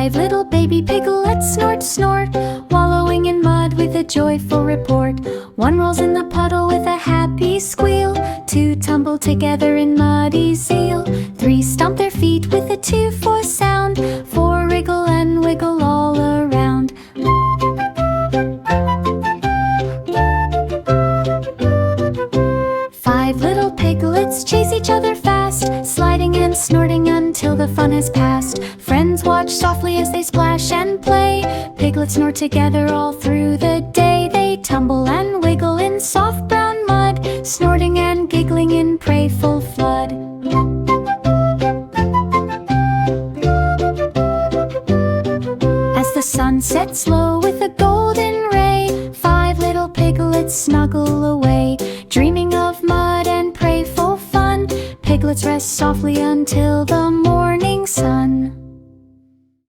5 little baby piglets snort snort, wallowing in mud with a joyful report. 1 rolls in the puddle with a happy squeal. 2 tumble together in muddy zeal. 3 stomp their feet with a 2-4 sound. 4 wriggle and wiggle all around. 5 little piglets chase each other fast, sliding and snorting until the fun has passed. Friends watch softly as they splash and play. Piglets snort together all through the day. They tumble and wiggle in soft brown mud, snorting and giggling in playful flood. As the sun sets low with a golden ray, 5 little piglets snuggle away, dreaming of mud and playful fun. Piglets rest softly until the morning.